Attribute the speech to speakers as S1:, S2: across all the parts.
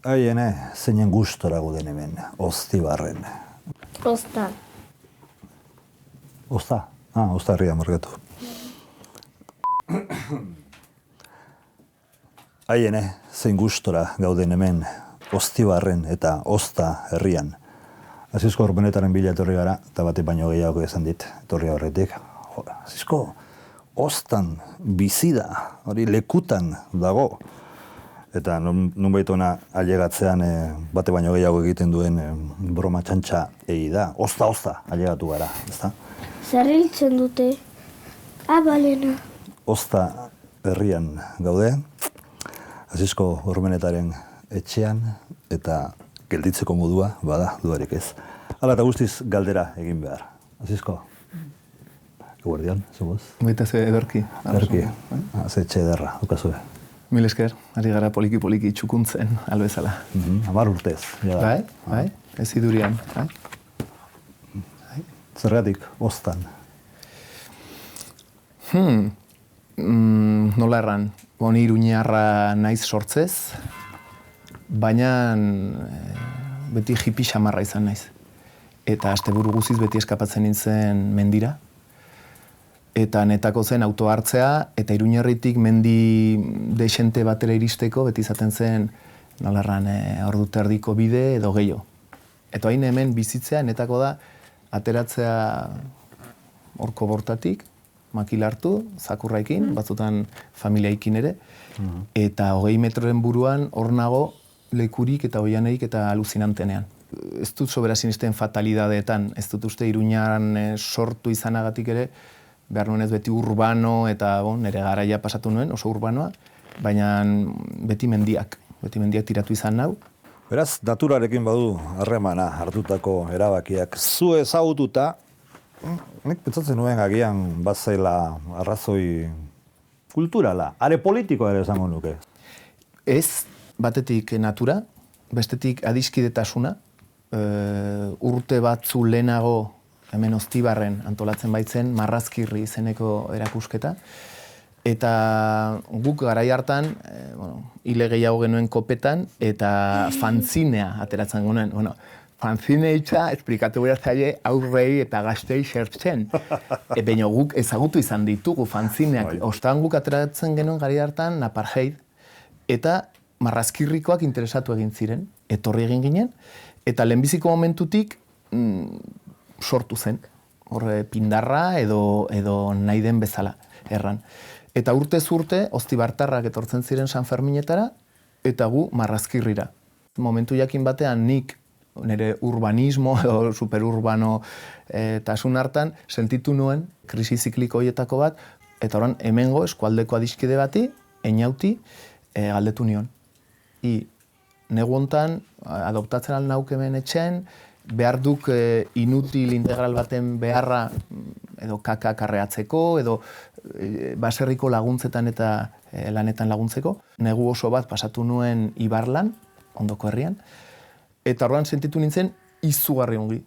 S1: Haiene, zeinen gustora guden hemen, Oztibarren.
S2: Osta.
S1: Ozta? Ozta herria markatu. Haiene, zein gustora gauden hemen, Oztibarren eta Ozta herrian. Azizko urbenetaren bila etorri gara, eta bate baino gehiago esan dit, etorri horretik. Azizko, Oztan bizi da, hori lekutan dago. Eta nunbait ona ailegatzean bate baino gehiago egiten duen broma txantxa egi da. Ozta, ailegatu gara, ezta?
S2: Zer hiltzen dute? Balena.
S1: Ozta herrian gaude, Azizko urbenetaren etxean, eta gelditzeko modua, bada, duarik ez. Hala eta guztiz galdera egin behar. Azizko? Eguerdion, zugoz?
S3: Baita ze ederki.
S1: Ederki, ze etxe ederra, dukazue.
S3: Mil esker, ari gara poliki txukuntzen, albezala.
S1: 10 urtez.
S3: Bai, ez idurian.
S1: Zergatik, Oztan?
S3: Nola erran, honi iruñarra naiz sortzez, baina beti hippie xamarra izan naiz. Eta asteburu guziz beti eskapatzen nintzen mendira. Eta netako zen auto hartzea, eta Iruñerritik mendi desente batera iristeko, beti izaten zen, nola erran, ordu terdiko bide edo gehiago. Eta hain hemen bizitzea, netako da, ateratzea horko bortatik, makila hartu, zakurraikin, batzutan familiaikin ere, eta 20 metroren buruan hor nago lekurik eta oianerik eta aluzinantenean. Ez dut sobera sinisten fatalidadeetan, ez dut uste Iruñaran sortu izanagatik ere, behar nuen ez beti urbano eta nire garaia pasatu nuen, oso urbanoa, baina beti mendiak tiratu izan nau.
S1: Beraz, naturarekin badu harremana hartutako erabakiak zu ezagututa, nik pentsatzen nuen agian bazaila arrazoi kulturala, are politikoa ere esango nuke.
S3: Ez, batetik natura, bestetik adiskidetasuna, urte batzu lehenago hemen Oztibarren antolatzen baitzen Marrazkirri izeneko erakusketa. Eta guk garai hartan, hile gehiago genuen kopetan, eta fanzinea ateratzen genuen. Fanzine hitza, esplikatu behar zaile aurrei eta gaztei zertzen. Baina guk ezagutu izan ditugu fanzineak. Ostan guk ateratzen genuen garai hartan apartheid, eta Marrazkirrikoak interesatu egin ziren, etorri egin ginen, eta lehenbiziko momentutik sortu zen, horre pindarra edo nahi den bezala erran. Eta urtez urte, Oztibartarrak etortzen ziren San Ferminetara, eta gu Marrazkirrira. Momentu jakin batean nik nire urbanismo edo superurbano tasun hartan sentitu nuen krisi zikliko horietako bat, eta oran hemengo eskualdeko adiskide bati, Einauti, galdetu nion. Negu hontan, adoptatzen al nauk hemen etxen, behar duk inutil integral baten beharra edo kakak arreatzeko, edo baserriko laguntzetan eta lanetan laguntzeko. Negu oso bat pasatu nuen Ibarlan, ondoko herrian, eta horren sentitu nintzen izugarri ongi.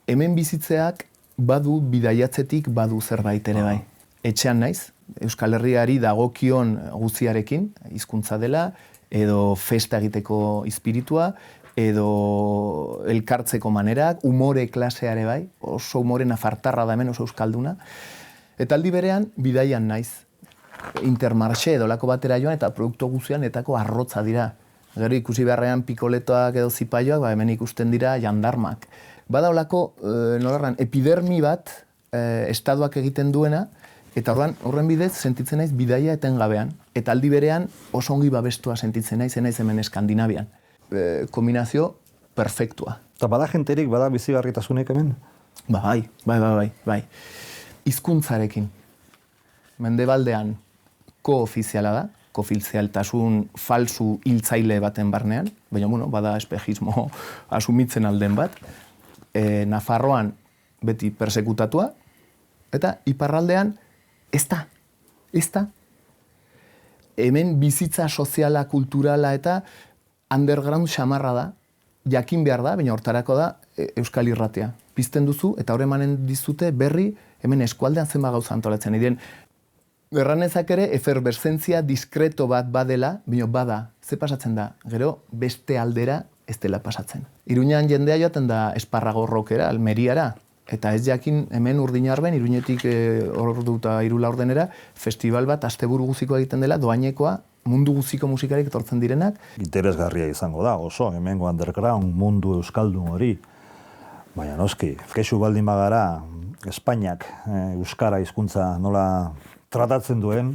S3: Hemen bizitzeak badu bidaiatzetik badu zerbait ere bai. Etxean naiz, Euskal Herriari dagokion guztiarekin, hizkuntza dela, edo festa egiteko espiritua, edo elkartzeko manerak, umore klaseare bai, oso umore nafartarra da hemen, oso euskalduna. Eta aldi berean, bidaian naiz. Intermarché edo lako batera joan, eta produktu guztian etako arrotza dira. Gero ikusi beharrean pikoletoak edo zipaioak, hemen ikusten dira jandarmak. Bada olako, nolarran, epidermi bat, estaduak egiten duena, eta horren bidez sentitzen naiz bidaia etengabean. Eta aldi berean oso ongi babestua sentitzen naiz hemen Eskandinavian. Kombinazio perfektua.
S1: Eta bada jenterik, bada bizigarritasunik hemen?
S3: Bai. Hizkuntzarekin. Mendebaldean koofiziala da, koofizialtasun falsu hiltzaile baten barnean, baina bada espejismo asumitzen alden bat. Nafarroan beti persekutatua, eta iparraldean ez da. Hemen bizitza soziala, kulturala eta underground xamarra da, jakin behar da, baina hortarako da Euskal Irratia. Pizten duzu eta hor emanen dizute berri hemen eskualdean zenba gauza antolatzen. Erranezak ere, eferberzentzia diskreto bat badela, bino bada, ze pasatzen da, gero beste aldera ez dela pasatzen. Iruñan jendea joaten da esparrago rockera, Almeriara, eta ez jakin hemen Urdinarben, Iruñetik ordu eta 3 laurdenera, festival bat asteburu guziko egiten dela, doainekoa, mundu guziko musikarik etortzen direnak.
S1: Interesgarria izango da, oso, hemengo underground mundu euskaldun hori. Baina noski, kexu baldin bagara, Espainiak euskara hizkuntza nola tratatzen duen,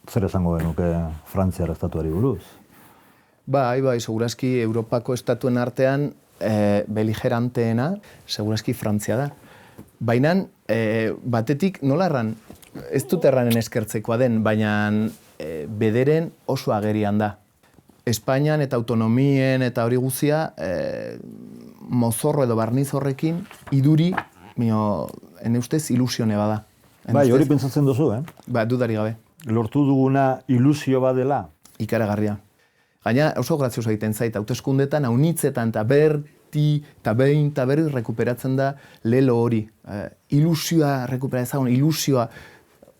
S1: zer esango genuke Frantziar estatuari buruz?
S3: Bai, segurazki Europako estatuen artean beligeranteena, segurazki Frantzia da. Baina, batetik nola erran, ez dut erranen eskertzekoa den, baina bederen oso agerian da. Espainian eta autonomien eta hori guzia, mozorro edo barniz horrekin, iduri, ene ustez ilusione bada.
S1: Bai, hori pentsatzen duzu,
S3: Ba, dudari gabe.
S1: Lortu duguna ilusio badela?
S3: Ikaragarria. Gaina oso grazioso egiten zait, hauteskundetan, haunitzetan, eta berti, eta behin, eta berri rekuperatzen da lelo hori. Ilusioa rekuperatzen, ilusioa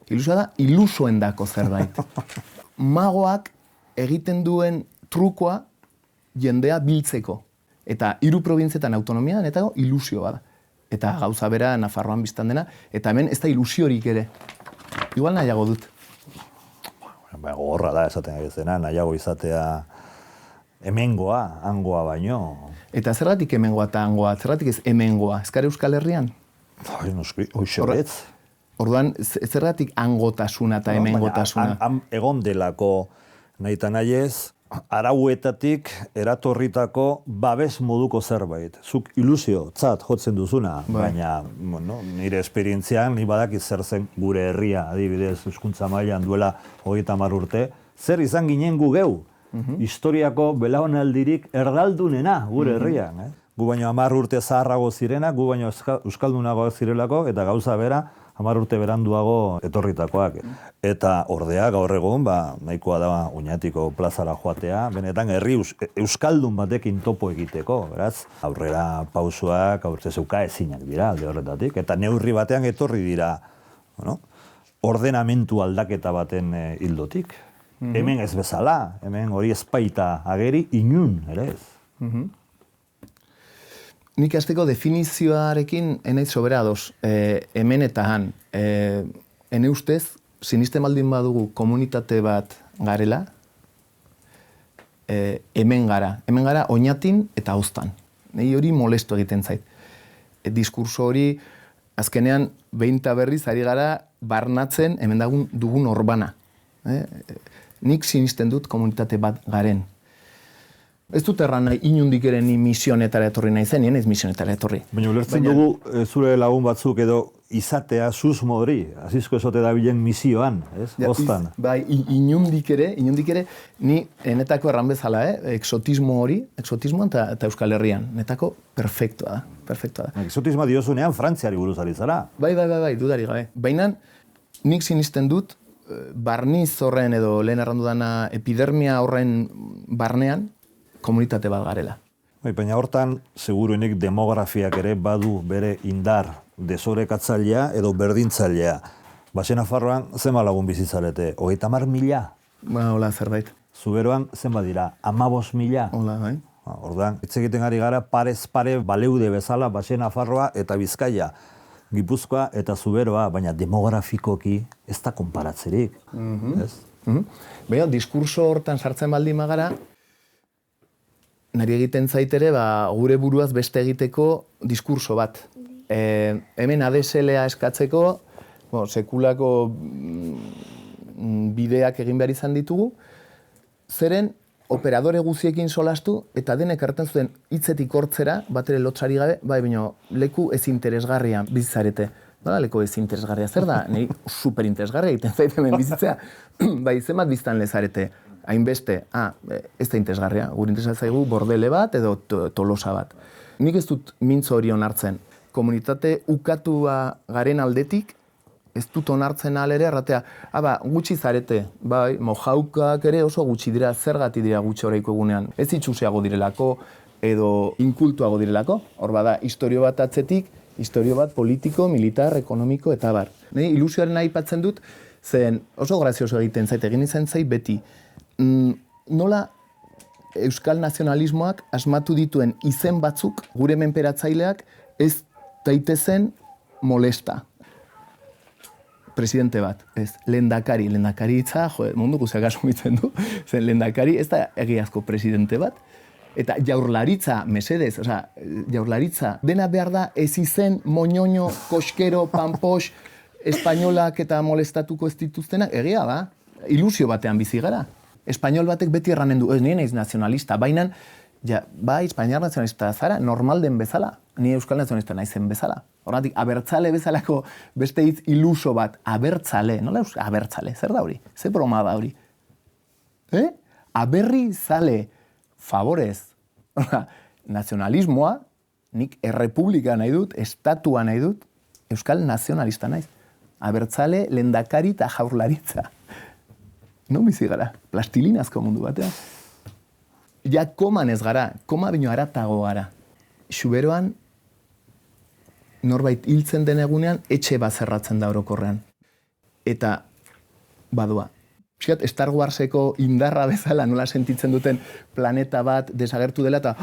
S3: da ilusoendako zerbait. Magoak egiten duen trukoa jendea biltzeko. Eta 3 probintzietan autonomia, eta ilusio bada. Eta gauza bera Nafarroan biztan dena, eta hemen ez da ilusiorik ere. Igual nahiago dut.
S1: Gogorra da esaten egizena, nahiago izatea hemengoa, hangoa baino.
S3: Eta zergatik hemengoa eta hangoa, zergatik ez hemengoa, ezkare Euskal Herrian?
S1: Bai, noski, hoxoretz.
S3: Orduan, zergatik hangotasuna eta hemengotasuna?
S1: Egon delako nahi eta nahiez, arauetatik eratorritako babes moduko zerbait. Zuk ilusio, tzat, jotzen duzuna, baina nire esperientzian, ni badakit zer zen gure herria, adibidez, hizkuntza mailan duela 30 urte, zer izan ginen gu geu, historiako belaunaldirik erdaldunena gure herrian. Gu baino 10 urte zaharrago zirena, gu baino euskaldunagoak zirelako, eta gauza bera, 10 urte beranduago etorritakoak. Eta ordea gaur egun, nahikoa da Oñatiko plazara joatea, benetan herri euskaldun batekin topo egiteko, beraz, aurrera pausoak, aurtzezeuka ezinak dira alde horretatik, eta neurri batean etorri dira, ordenamentu aldaketa baten hildotik. Hemen ez bezala, hemen hori ezpaita ageri inun, ere ez.
S3: Nik hasteko definizioarekin enaiz sobera ados, hemen eta han. Ene ustez, sinisten baldin badugu komunitate bat garela, hemen gara. Hemen gara Oñatin eta Oztan. Nei hori molesto egiten zait. Diskurso hori, azkenean, behin eta berriz ari gara barnatzen hemen dugun orbana. Nik sinisten dut komunitate bat garen. Ez dut erran nahi, inundik ere ni misionetara etorri nahi zen, nien ez misionetara etorri.
S1: Baina ulertzen dugu zure lagun batzuk edo izatea susmo hori, azizko esote da bilen misioan, ez? Oztan.
S3: Bai, inundik ere, ni netako erran bezala, exotismo hori, exotismoan eta Euskal Herrian. Netako perfektua da.
S1: Exotismoa diozunean Frantziari buruz ari zara.
S3: Bai, dudari gabe. Baina nik sinisten dut, barniz horren edo lehen errandu dana epidermia horren barnean, komunitate bat garela.
S1: Baina hortan, seguruenik demografiak ere badu bere indar desorekatzailea edo berdintzailea. Baxe Nafarroan zenba lagun bizitzarete? 30.000?
S3: Ba, hola, zerbait.
S1: Zuberoan zenba dira? 15.000?
S3: Hola, bai.
S1: Ordan, hitz egiten ari gara parez pare baleude bezala Baxe Nafarroa eta Bizkaia. Gipuzkoa eta Zuberoa, baina demografikoki ez da konparatzerik.
S3: Baina, diskurso hortan sartzen baldin magara, nari egiten zaitere, gure buruaz beste egiteko diskurso bat. Hemen ADSL-a eskatzeko, sekulako bideak egin behar izan ditugu, zeren operadore guziekin solastu, eta denek hartzen zuten hitzetik hortzera, bat ere lotsari gabe, baina leku ez interesgarria bizitzarete. Leku ez interesgarria zer da? Nei superinteresgarria egiten zaite hemen bizitzea. Zenbat biztan lezarete? Hainbeste, ez da interesgarria, gure interesatzaigu bordele bat edo tolosa bat. Nik ez dut mintzo hori onartzen. Komunitate ukatua garen aldetik, ez dut onartzen alere, erratea, gutxi zarete, bai, mojaukak ere oso gutxi dira, zergatik dira gutxi horreiko egunean. Ez itxuseago direlako edo inkultuago direlako, hor bada, historio bat atzetik, historio bat politiko, militar, ekonomiko eta bar. Ilusioaren aipatzen dut, Zen oso grazioso egiten zait, egin izan zait beti. Nola euskal nazionalismoak asmatu dituen izen batzuk gure menperatzaileak ez daitezen molesta. Presidente bat, ez, lehendakari hitza, mundu guztiak asumitzen du, zen lehendakari ez da egiazko presidente bat, eta jaurlaritza, mesedez, jaurlaritza, dena behar da ez izen moñoño, koskero, pampos, espainolak eta molestatuko ez dituztenak, egia da, ilusio batean bizi gara. Espainol batek beti erranen du, ez nien naiz nazionalista, baina, bai, Espainiar nazionalista zara, normal den bezala, ni euskal nazionalista naizen bezala. Horregatik, abertzale bezalako beste hitz iluso bat, abertzale, nola abertzale, zer da hori? Ze broma da hori? Aberri zale, favorez, nazionalismoa, nik errepublika nahi dut, estatua nahi dut, euskal nazionalista naiz. Abertzale, lehendakari eta jaurlaritza. Non bizi gara, plastilinazko mundu batean. Ja koman ez gara, koma bino haratago gara. Xuberoan, norbait hiltzen den egunean, etxe bat zerratzen da orokorrean. Eta, badua, pixkat, Star Warseko indarra bezala nola sentitzen duten planeta bat desagertu dela, eta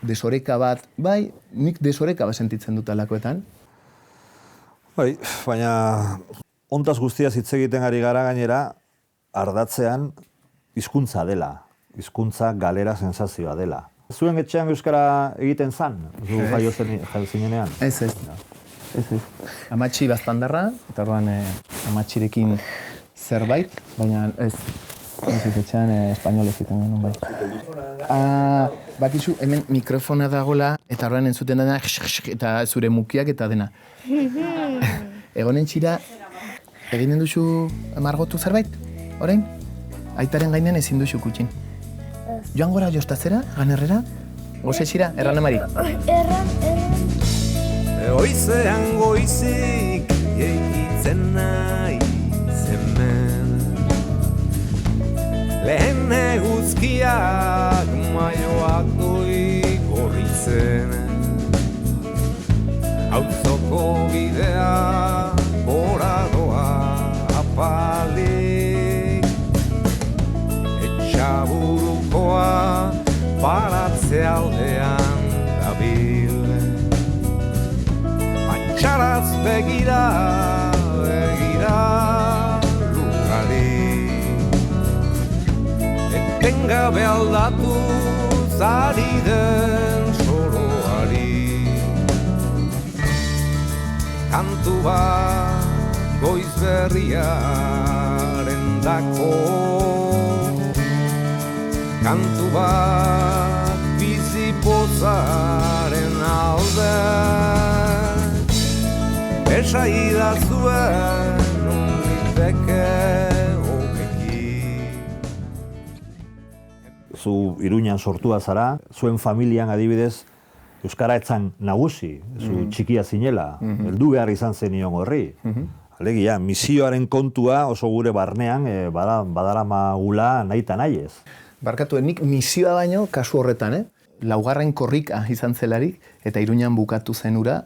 S3: desoreka bat, bai, nik desoreka bat sentitzen dut alakoetan.
S1: Bai, baina hontaz guztiaz hitz egiten ari gara gainera, ardatzean hizkuntza dela, hizkuntza galera sensazioa dela. Zuen etxean euskara egiten zan, zu jaio zinenean?
S3: Ez. Amatxi baztandarra, eta orduan amatxirekin zerbait, baina ez etxean espainolez egiten genuen bai. Bakizu, hemen mikrofona dagoela, eta orduan entzuten dena, eta zure mukiak eta dena. Egonen txira, eginen duzu margotu zerbait, orain? Aitaren gainean ezin duzu kutxin. Joan gora jostazera, ganerrera? Goze txira, erran amari?
S2: Erran.
S4: Goizean goizik eikitzen nahi zemen Lehen eguzkiak maioak doi gorritzen Auzoko bidea gora doa apalik Etxaburukoa baratze aldean dabil Txaraz begira lugari Etengabe aldatu zari den soroari Kantu bat goiz berriaren dako Kantu bat bizi pozaren alde Esaida zuen uniteke hobeki.
S1: Zu Iruñan sortua zara, zuen familian adibidez, euskara etzan nagusi, zu txikia zinela, heldu behar izan zenion horri. Alegia, misioaren kontua oso gure barnean badaramagula nahi eta nahi ez.
S3: Barkatu, nik misioa baino kasu horretan, laugarren korrika izan zelarik, eta Iruñan bukatu zenura,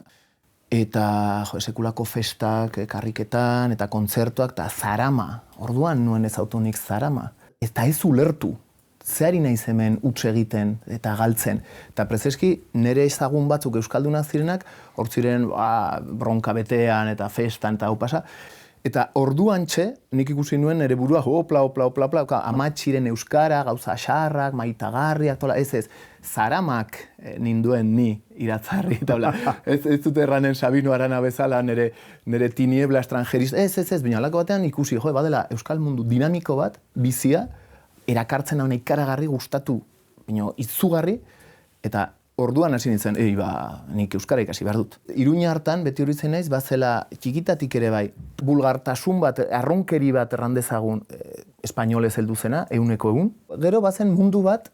S3: eta sekulako festak, karriketan, eta kontzertuak, eta zarama. Orduan nuen ez autonik zarama. Eta ez ulertu. Zeari naiz hemen huts egiten eta galtzen. Eta prezeski, nire ezagun batzuk euskaldunak zirenak, hor ziren bronka betean eta festan eta hau pasa. Eta orduan nik ikusi nuen nire burua, opla, amatxiren euskara, gauza xarrak, maitagarriak, ez, zaramak ninduen ni iratzarri, ez dut erranen Sabino Arana bezala nire tiniebla estrangerista, ez, baina alako batean ikusi, badela euskal mundu dinamiko bat, bizia, erakartzen hau ikaragarri gustatu, baina izugarri, eta orduan hasi nintzen, nik euskara ikasi behar dut. Iruña hartan, beti hori zen naiz, bazela txikitatik ere bai, bulgartasun bat, arronkeri bat errandezagun espainolez heldu zena, eguneko egun. Gero bazen mundu bat,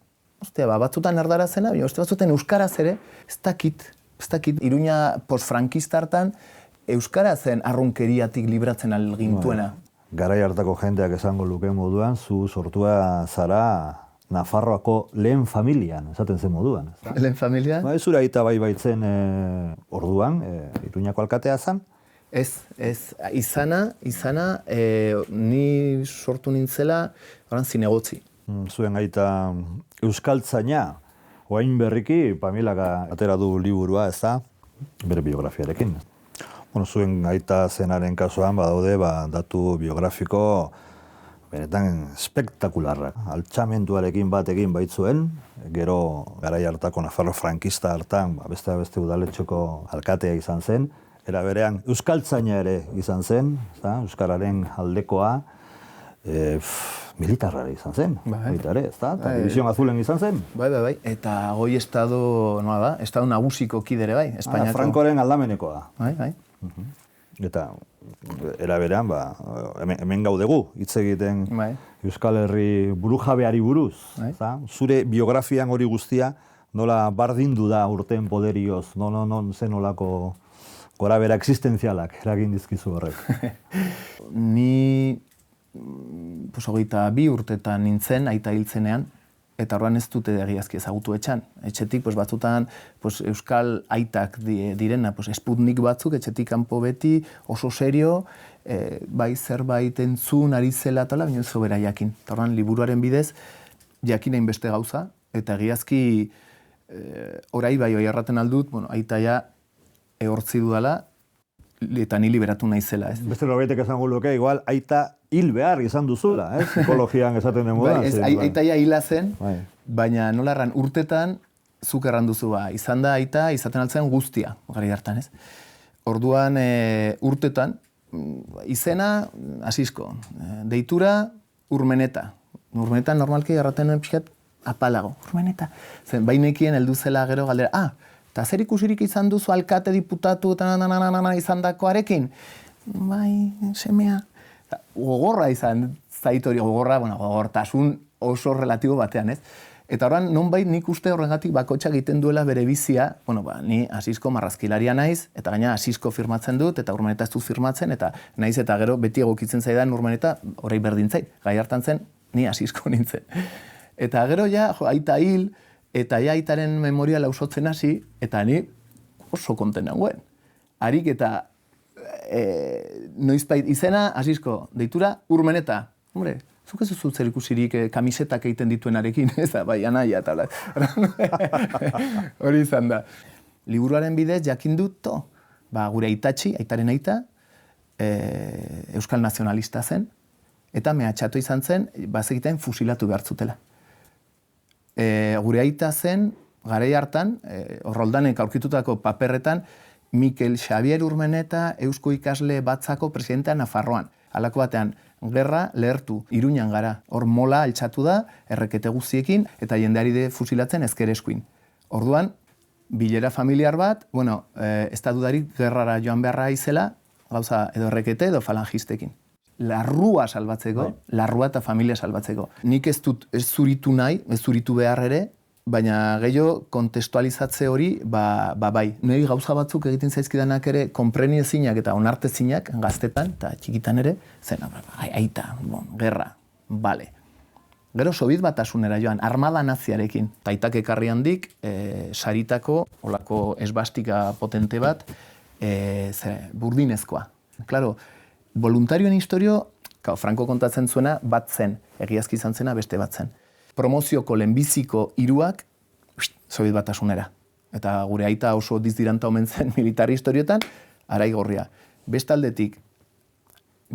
S3: batzutan erdara zena, batzutan euskaraz ere, ez dakit. Iruña postfrankista hartan, euskara zen arronkeriatik libratzen algintuena.
S1: Garai hartako jendeak esango luke moduan, zu sortua zara Nafarroako lehen familian, esaten zen moduan.
S3: Lehen familian?
S1: Ez zura aita bai baitzen orduan, Iruñako alkatea zen,
S3: Ez, izana, ni sortu nintzela, oran zinegotzi.
S1: Zuen aita euskaltzaina, oain berriki, Pamilaka atera du liburua, ez da, bere biografiarekin. Bueno, zuen aita zenaren kasuan badaude, datu biografiko benetan spektakularrak. Altxamentuarekin bat egin baitzuen, gero garai hartako Nafarro frankista hartan, beste udaletxoko alkatea izan zen, era berean euskaltzaina ere izan zen, euskararen aldekoa, militarra izan zen, baita ere, ezta? División Azulen izan zen.
S3: Bai. Eta goi estado, noa da, estado nagusiko kidere bai, Espainiako.
S1: Frankoren aldamenekoa.
S3: Bai.
S1: Eta, era berean, hemen gaudegu, hitz egiten Euskal Herri burujabeari buruz. Zure biografian hori guztia, nola bardindu da urteen poderioz, zen nolako gorabera existenzialak eragin dizkizu horrek.
S3: Ni, 22 urtetan nintzen, aita hiltzenean, eta horren ez dute egiazki ezagutu etxan. Etxetik, batzutan, euskal aitak direna, Sputnik batzuk, etxetik kanpo beti, oso serio, bai zerbait entzun, ari zela tala, baina ez sobera jakin. Eta horren, liburuaren bidez, jakin beste gauza, eta egiazki, orai bai hori erraten aldut, aitaia ehortzi dudala, eta ni liberatu naizela, ez?
S1: Beste norbaitek esango luke, igual, aita hil behar izan duzula, psikologian esaten den modan.
S3: Aitaia hila zen, baina nolarran urtetan zuk erran duzu izan da aita, izaten altzen guztia, gari hartan, ez? Orduan urtetan, izena asizko, deitura Urmeneta. Urmeneta normalki erraten pixkat apalago, Urmeneta. Zen, bainekien heldu zela gero galdera, eta zer ikusirik izan duzu alkate diputatu eta izan dakoarekin? Bai, semea. Gogorra izan zaitori, gogortasun oso relatibo batean, ez? Eta horren, nonbait nik uste horregatik bakotxak egiten duela bere bizia, ni Asizko marrazkilaria naiz, eta gaina Asizko firmatzen dut, eta Urmeneta ez du firmatzen, eta naiz eta gero beti egokitzen zaidan Urmeneta, horrei berdin zait, gai hartan zen, ni Asizko nintzen. Eta gero aita hil, eta aitaren memoria lausotzen hasi, eta ni oso konten nagoen. Harik eta noizbait izena, Asizko, deitura Urmeneta. Hombre, zuk ez duzu zer ikusirik kamisetak egiten dituenarekin, ez da, bai, anaia eta hori izan da. Liburuaren bidez jakin dut, gure aitatxi, aitaren aita, euskal nazionalista zen, eta mehatxatu izan zen, bazekiten fusilatu behar zutela. Gure aita zen, garai hartan, Roldanek aurkitutako paperretan, Mikel Xavier Urmeneta Eusko Ikasle Batzako presidentea Nafarroan. Halako batean, gerra lehertu, Iruñan gara. Hor mola altxatu da, errekete guztiekin, eta jendeari de fusilatzen ezker eskuin. Orduan, bilera familiar bat, ez da dudarik gerrara joan beharra izela, gauza edo errekete edo falangistekin. Larrua salbatzeko, larrua eta familia salbatzeko. Nik ez dut ez zuritu nahi, ez zuritu behar ere, baina gehiago kontestualizatze hori, bai. Niri gauza batzuk egiten zaizkidanak ere, konpreni ezinak eta onartezinak gaztetan, eta txikitan ere, zen, aita, gerra, bale. Gero Sobit Batasunera joan, armada naziarekin. Aitak ekarri handik, saritako, olako esbastika potente bat, burdinezkoa. Claro, voluntarioen historio, Franco kontatzen zuena, bat zen, egiazki izan zena beste bat zen. Promozioko lehenbiziko hiruak Sobit Batasunera. Eta gure aita oso dizdiranta omen zen militar historiotan, Araigorria. Bestaldetik,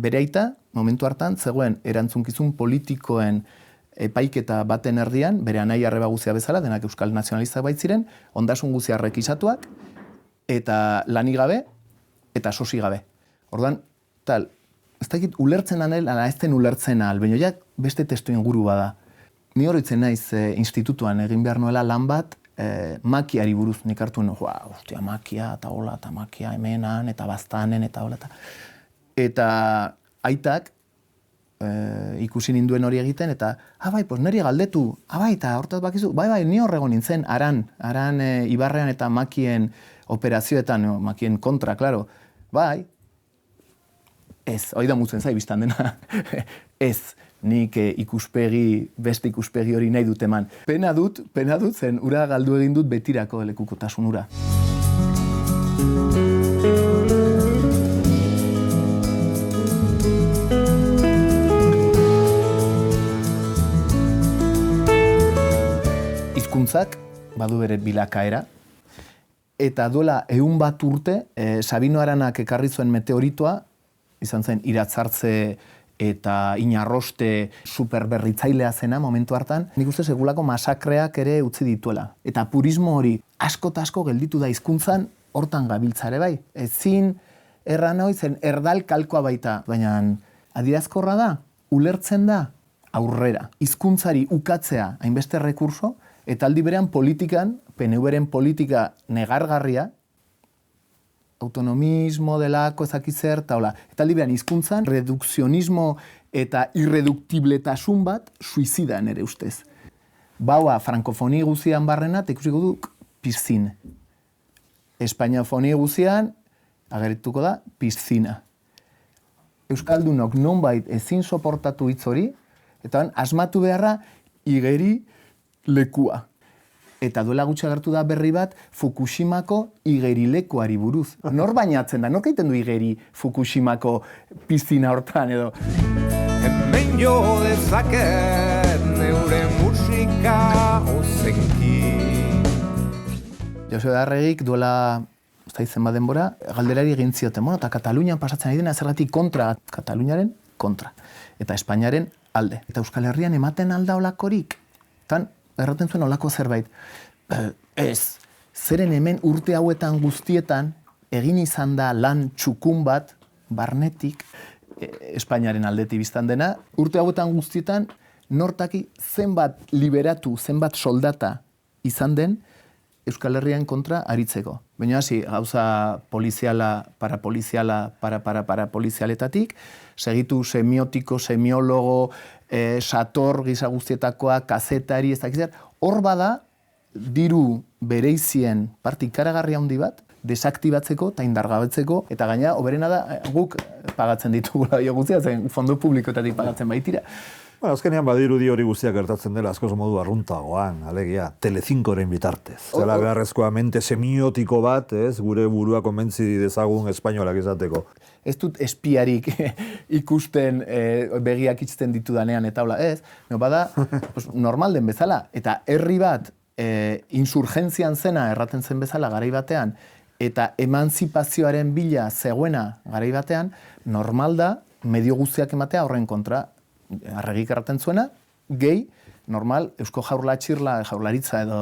S3: bere aita, momentu hartan, zegoen erantzunkizun politikoen epaiketa baten erdian, bere anai arreba guzia bezala, denak euskal nazionalistak baitziren, ondasun guzia rekisatuak, eta lanik gabe, eta sosi gabe. Orduan, ez dakit ulertzen anel, ala ez den ulertzen ahal, baina beste testu inguru bada. Ni horretzen naiz institutuan egin behar nuela lan bat, makiari buruz nik hartu nuen, makia eta hola, eta makia hemenan, eta baztanen, eta hola. Eta aitak ikusi ninduen hori egiten, eta, niri galdetu, eta hortaz bakizu, ni horrego nintzen, aran Ibarrean eta makien operazioetan, makien kontra, klaro, ez, hori da mutzen zai biztan dena, ez, nik beste ikuspegi hori nahi dut eman. Pena dut zen, ura galdu egin dut betirako lekukotasun ura. badu bere bilakaera. Eta duela 100 urte, Sabino Aranak ekarri zuen meteoritoa, izan zen iratzartze eta inarroste superberritzailea zena momentu hartan, nik uste segulako masakreak ere utzi dituela. Eta purismo hori asko eta asko gelditu da hizkuntzan hortan gabiltza ere bai. Ezin erran hori zen erdal kalkoa baita, baina adierazkorra da, ulertzen da aurrera. Hizkuntzari ukatzea hainbeste rekurso, eta aldi berean politikan, PNV-ren politika negargarria, autonomismo delako ezakizer, eta hola. Eta aldi berean hizkuntzan redukzionismo eta irreduktibletasun bat suizidan ere ustez. Baua, frankofoni guzian barrena, ikusiko duk pizzin. Espainiafoni guzian, agerituko da, pizzina. Euskaldunok nonbait ezin soportatu hitz hori, eta asmatu beharra igeri lekua. Eta duela gutxi agertu da berri bat Fukushimako igerilekuari buruz. Nor bainatzen da, nork egiten du igeri Fukushimako piztina hortan edo?
S4: Hemen jo dezaket neure musika ozenki.
S3: Joseba Arregik duela, ez da izen bat denbora, galderari egin zioten, eta Katalunian pasatzen ari dena zergatik kontra, Kataluniaren kontra, eta Espainiaren alde. Eta Euskal Herrian ematen alda olakorik. Tan, erraten zuen olako zerbait. Ez, zeren hemen urte hauetan guztietan egin izan da lan txukun bat, barnetik, Espainiaren aldetik biztan dena, urte hauetan guztietan nortaki zenbat liberatu, zenbat soldata izan den Euskal Herrian kontra aritzeko. Baina hasi, gauza poliziala, parapolizialetatik, segitu semiotiko, semiologo, sator gisa guztietakoa, kazetari, ez dakizer, hor bada, diru bereizien parte ikaragarri handi bat, desaktibatzeko eta indargabetzeko, eta gaina, oberena da, guk pagatzen ditugula guztia, zen fondo publikoetatik pagatzen baitira.
S1: Bueno, azkenean badirudi hori guztiak gertatzen dela askoz modu arruntagoan, alegia, Telecincoren bitartez. Zela beharrezkoa mente semiotiko bat, ez, gure burua konbentzi dezagun espainolak izateko.
S3: Ez dut espiarik ikusten begiak itzten ditudanean eta hola, ez, no bada normal den bezala. Eta herri bat insurgentzian zena erraten zen bezala garai batean, eta emantzipazioaren bila zegoena garai batean, normal da medio guztiak ematea horren kontra. Arregik erraten zuena, gehi, normal, Eusko Jaurlaritza edo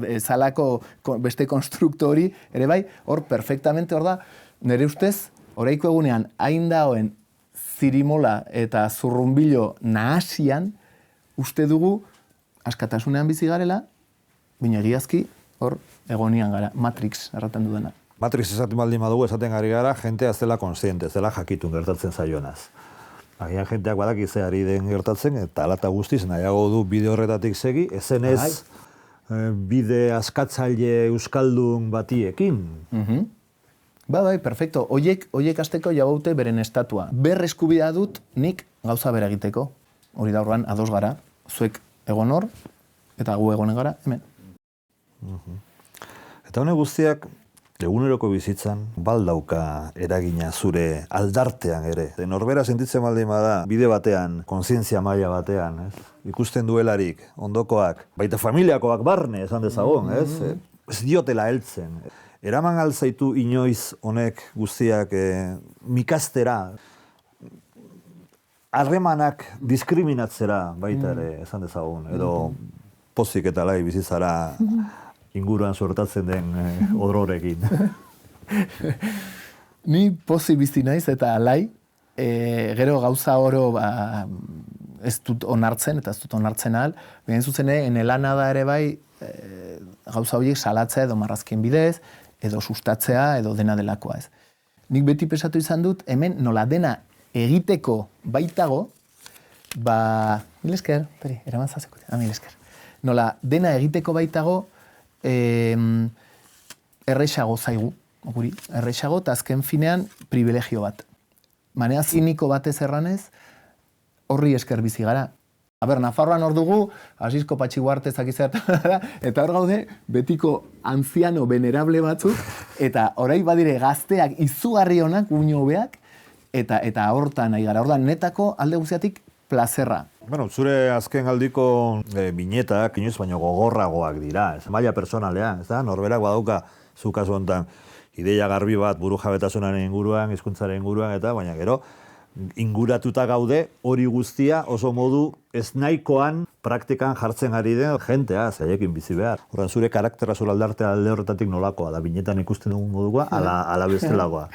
S3: ezalako beste konstruktori, ere bai, hor perfectamente hor da, nire ustez, oraiko egunean, hain dagoen zirimola eta zurrunbilo nahasian, uste dugu, askatasunean bizi garela, baina egiazki, hor, egonian gara, Matrix erraten dudana.
S1: Matrix esaten baldin badugu esaten ari gara, jentea ez dela konsiente, ez dela jakitun gertatzen zaionaz. Agian jenteak badaki ze ari den gertatzen, eta alata guztiz nahiago du bide horretatik segi, ezen ez bide askatzaile euskaldun batiekin.
S3: Bai, perfecto. Oiek asteko jabaute beren estatua. Eskubidea dut nik gauza bera egiteko. Hori da horrean, ados gara, zuek egon hor, eta gu egonen gara, hemen.
S1: Eta honek guztiak, eguneroko bizitzan, baldauka eragina zure aldartean ere. Norbera sentitzen baldin bada, bide batean, kontzientzia maila batean, ez? Ikusten duelarik, ondokoak, baita familiakoak barne, esan dezagon, ez? Ez diotela heltzen. Eraman alzaitu inoiz honek guztiak mikastera, harremanak diskriminatzera baita ere, esan dezagun, edo pozik eta lai bizitzara inguruan suertatzen den odrorekin.
S3: Ni pozik bizi naiz eta alai, gero gauza oro ez dut onartzen, eta ez dut onartzen ahal, baina zuzen lana da ere bai, gauza horiek salatzea edo marrazkien bidez, edo sustatzea, edo dena delakoa ez. Nik beti pesatu izan dut, hemen nola dena egiteko baitago, mil esker, eraman zazeko, mil esker. Nola dena egiteko baitago, errexago zaigu, guri, errexago, eta azken finean privilegio bat. Manea ziniko batez erranez, horri esker bizi gara. Nafarroan hor dugu, Asisko Patxiguarte zakizertan, eta hor gaude, betiko antziano venerable batzuk, eta orai badire gazteak izugarri honak, uino hobeak, eta hortan nahi gara. Hortan netako alde guztiatik plazerra.
S1: Bueno, zure azken aldiko binetak inoiz baino gogorragoak dira, ez maila personalea, ez da? Norberak badauka zu kasu honetan ideia garbi bat burujabetasunaren inguruan, hizkuntzaren inguruan eta baina gero inguratuta gaude hori guztia oso modu ez nahikoan praktikan jartzen ari den jentea, zaiekin bizi behar. Horren zure karaktera zure aldartea alde horretatik nolakoa da, binetan ikusten dugun modukoa, ala bestelagoa.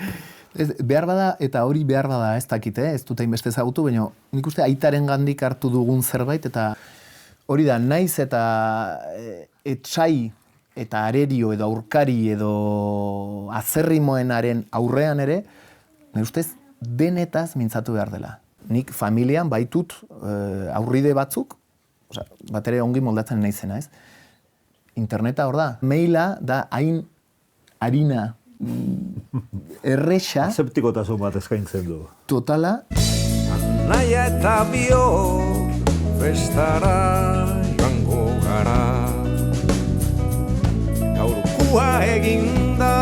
S3: Behar bada, eta hori behar bada ez dakite, ez dut hainbeste ezagutu, baina nik uste aitaren gandik hartu dugun zerbait, eta hori da, naiz eta etsai eta arerio edo aurkari edo azerrimoenaren aurrean ere, nire ustez, denetaz mintzatu behar dela. Nik familian baitut aurride batzuk, bat ere ongi moldatzen naizena, ez? Interneta hor da. Maila da hain harina erresa.
S1: Aseptikotasun bat eskaintzen du.
S3: Totala.
S4: Naia eta bio festara joango gara. Gaurkua eginda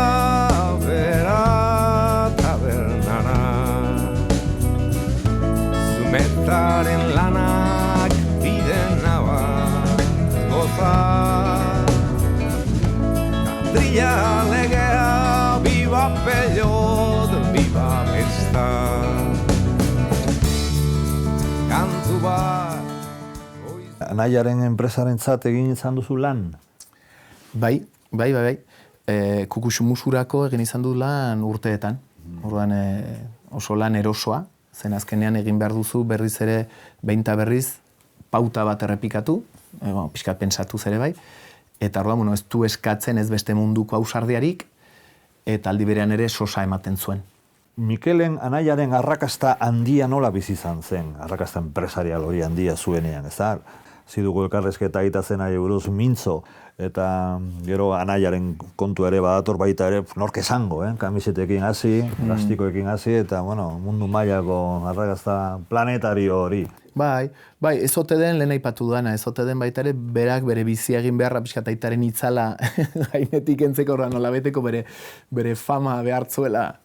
S4: bera tabernara. Zumetaren lanak biden abat goza. Kadrilla legea, viva pelot, viva besta. Kantu bat.
S1: Anaiaren enpresarentzat egin izan duzu lan?
S3: Bai. Kukuxumusurako egin izan du lan urteetan. Orduan oso lan erosoa. Zen azkenean egin behar duzu berriz ere behin eta berriz pauta bat errepikatu. Pixkat pentsatu ere bai. Eta orduan, ez du eskatzen ez beste munduko ausardiarik, eta aldi berean ere sosa ematen zuen.
S1: Mikelen anaiaren arrakasta handia nola bizi izan zen? Arrakasta enpresarial hori handia zuenean, ez da? Ziduko elkarrezketa egitazen ari buruz mintzo, eta gero anaiaren kontu ere badator baita ere nork esango, kamisetekin hasi, plastikoekin hasi, eta mundu mailako arrakasta planetario hori.
S3: Bai, ez ote den lehen aipatu duana, ez ote den baita ere berak bere bizia egin beharra pixkat aitaren itzala gainetik entzeko horra nola beteko bere fama behartzuela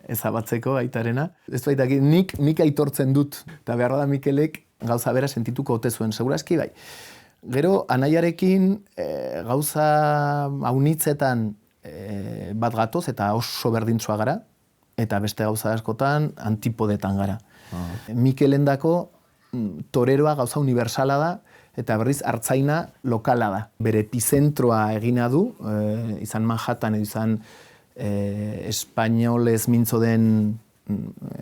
S3: ezabatzeko aitarena. Ez baita, nik aitortzen dut, eta behar da Mikelek gauza bera sentituko ote zuen, segurazki bai. Gero, anaiarekin gauza haunitzetan bat gatoz eta oso berdintzua gara, eta beste gauza askotan antipodetan gara. Mikelendako toreroa gauza universala da, eta berriz hartzaina lokala da. Bere epizentroa egina du, izan Manhattan edo izan espainolez mintzo den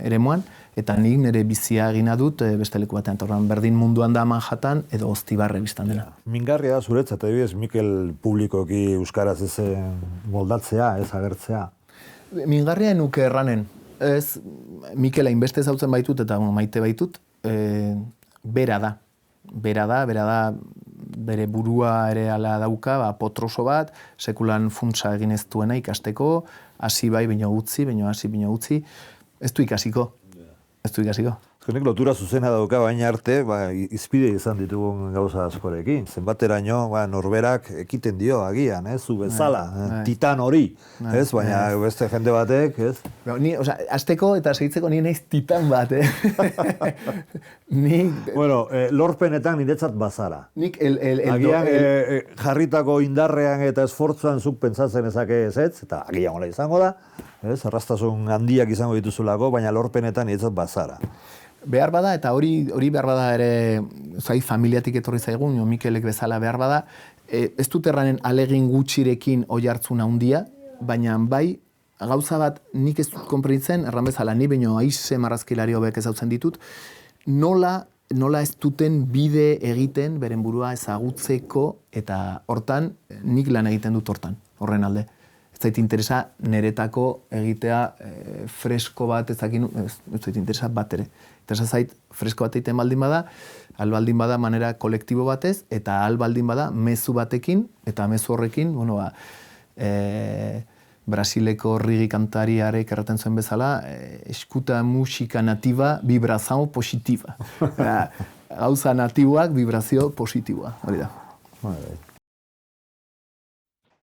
S3: eremuan, eta nik nire bizia egina dut beste leku batean. Torran, berdin munduan da Manhattan edo Oztibarre biztan dela.
S1: Mingarria da zuretzat, adibidez, Mikel publikoki euskaraz ez moldatzea, ez agertzea.
S3: Mingarria nuke erranen. Ez, Mikel hainbeste zautzen baitut eta maite baitut, bera da. Bera da, bere burua ere ala dauka, potroso bat, sekulan funtsa egin ez duena ikasteko, hasi bai baino utzi, ez du ikasiko.
S1: Azkenik lotura zuzena dauka baina arte, izpide izan ditugun gauza askorekin. Zenbateraino norberak ekiten dio agian, zu bezala, titan hori, baina beste jende batek, ez?
S3: Azteko eta segitzeko ni naiz titan bat,
S1: lorpenetan niretzat bazara.
S3: Nik
S1: agian jarritako indarrean eta esfortzuan zuk pentsatzen ezake ez, eta agian hola izango da, arrastasun handiak izango dituzulako, baina lorpenetan niretzat bazara.
S3: Behar bada, eta hori behar bada ere, familiatik etorri zaigun, Mikelek bezala behar bada, ez dut erranen alegin gutxirekin oihartzun handia, baina bai, gauza bat nik ez dut konprenditzen, erran bezala, ni baino aize marrazkilari hobek ezautzen ditut, nola ez duten bide egiten beren burua ezagutzeko, eta hortan nik lan egiten dut horren alde. Ez zait interesa niretako egitea fresko bat, ez zait interesa bat ere. Interesa zait fresko bat egiten baldin bada, baldin bada manera kolektibo batez, eta baldin bada mezu batekin, eta mezu horrekin, Brasileko rigi kantariarek erraten zuen bezala, eskuta musika natiba, vibrazio positiba. Gauza natiboak, vibrazio positiboa. Hori da.